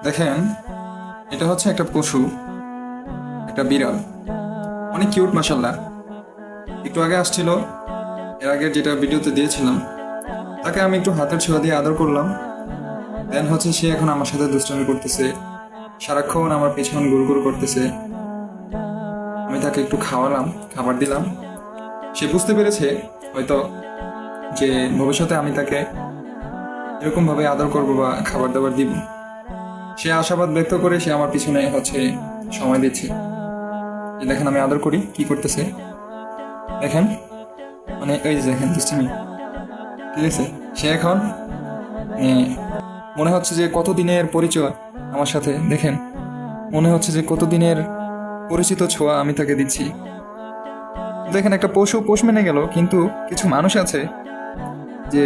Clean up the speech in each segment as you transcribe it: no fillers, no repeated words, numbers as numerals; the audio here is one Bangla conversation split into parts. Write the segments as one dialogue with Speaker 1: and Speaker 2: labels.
Speaker 1: দেখেন, এটা হচ্ছে একটা পশু, একটা বিড়াল, অনেক কিউট মাশাল্লাহ। একটু আগে আসছিল, এর আগে যেটা ভিডিওতে দিয়েছিলাম, তাকে আমি একটু হাতের ছোঁয়া দিয়ে আদর করলাম। দেন হচ্ছে সে এখন আমার সাথে দুষ্টামি করতেছে, সারাক্ষণ আমার পেছন গুড় করতেছে। আমি তাকে একটু খাওয়ালাম, খাবার দিলাম। সে বুঝতে পেরেছে হয়তো যে ভবিষ্যতে আমি তাকে এরকম ভাবে আদর করব বা খাবার দাবার দিব। সে আশাবাদ ব্যক্ত করে সে আমার পিছনে হচ্ছে সময় দিচ্ছে। যে দেখেন আমি আদর করি কি করতেছে, দেখেন, মানে এই যে দেখেন দুষ্টামি, ঠিক আছে। সে এখন মনে হচ্ছে যে কতদিনের পরিচয় আমার সাথে, দেখেন, মনে হচ্ছে যে কতদিনের পরিচিত ছোঁয়া আমি তাকে দিচ্ছি। দেখেন, একটা পশু পোষ মেনে গেল, কিন্তু কিছু মানুষ আছে যে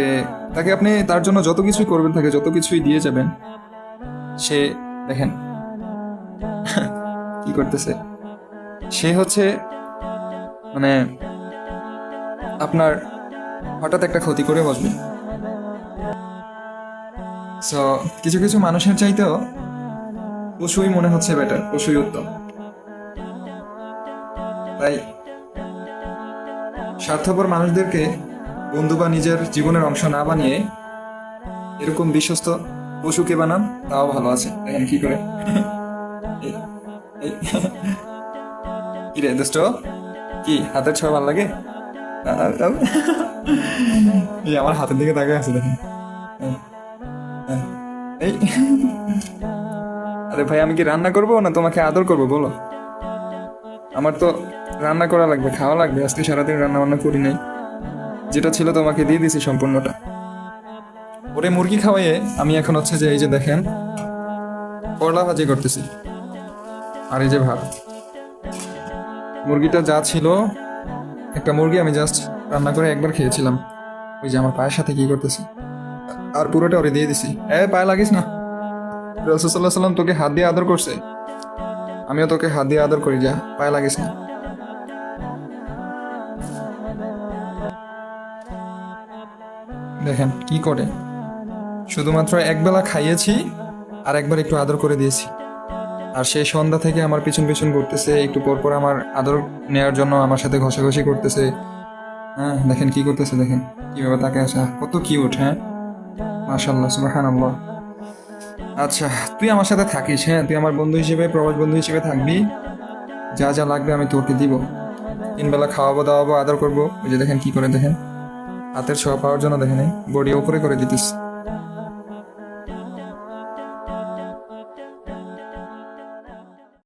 Speaker 1: তাকে আপনি তার জন্য যত কিছুই করবেন, তাকে যত কিছুই দিয়ে যাবেন, সে দেখেন কি করতেছে। সে হচ্ছে মানে আপনার হঠাৎ একটা ক্ষতি করে বসবে। সো কিছু কিছু মানুষের চাইতেও পশুই মনে হচ্ছে বেটার, পশুই উত্তম। তাই স্বার্থপর মানুষদেরকে বন্ধু বা নিজের জীবনের অংশ না বানিয়ে এরকম বিশ্বস্ত পশুকে বানান, তাও ভালো আছে। দেখেন কি করে। এই- এই- কি রে দোস্ত, কি হাতের ছোঁয়া ভালো লাগে? এই আমার হাতের দিকে তাকিয়ে আছে, দেখেন। হ্যাঁ, হ্যাঁ। এই আরে ভাই, আমি কি রান্না করবো না তোমাকে আদর করবো বলো? আমার তো রান্না করা লাগবে, খাওয়া লাগবে। আজকে সারাদিন রান্না বান্না করি নাই, যেটা ছিল তোমাকে দিয়ে দিছি সম্পূর্ণটা। ওরে মুরগি খাওয়াইয়ে আমি এখন হচ্ছে যে এই যে দেখেন করলা ভাজি করতেছি, আর এই যে ভাত। মুরগিটা যা ছিল, একটা মুরগি আমি জাস্ট রান্না করে একবার খেয়েছিলাম। ওই যে আমার পায়ের সাথে কি করতেছি, আর পুরোটা ওরে দিয়ে দিছি। পায়ে লাগিস না। রাসূলুল্লাহ সাল্লাম তোকে হাত দিয়ে আদর করছে, আমিও তোকে হাত দিয়ে আদর করি, যা পায়ে লাগিস না। দেখেন কি করে, শুধুমাত্র একবেলা খাইয়েছি আর একবার একটু আদর করে দিয়েছি, আর সেই সন্ধ্যা থেকে আমার পিছন পিছন ঘুরতেছে, একটু পর পর আমার আদর নেওয়ার জন্য আমার সাথে ঘষাঘষি করতেছে। হ্যাঁ দেখেন কি করতেছে, দেখেন কিভাবে তাকে আসা, কত কিউট। হ্যাঁ, মাশাআল্লাহ, সুবহানাল্লাহ। আচ্ছা, তুই আমার সাথে থাকিস, হ্যাঁ, তুই আমার বন্ধু হিসেবে, প্রবাস বন্ধু হিসেবে থাকবি। যা যা লাগবে আমি তোকে দিব। 3 বেলা খাওয়াবো, দাওয়াবো, আদর করবো। ওই যে দেখেন কি করে, দেখেন হাতের ছোঁয়া পাওয়ার জন্য, দেখেন বডি ওপরে করে দিতেছে।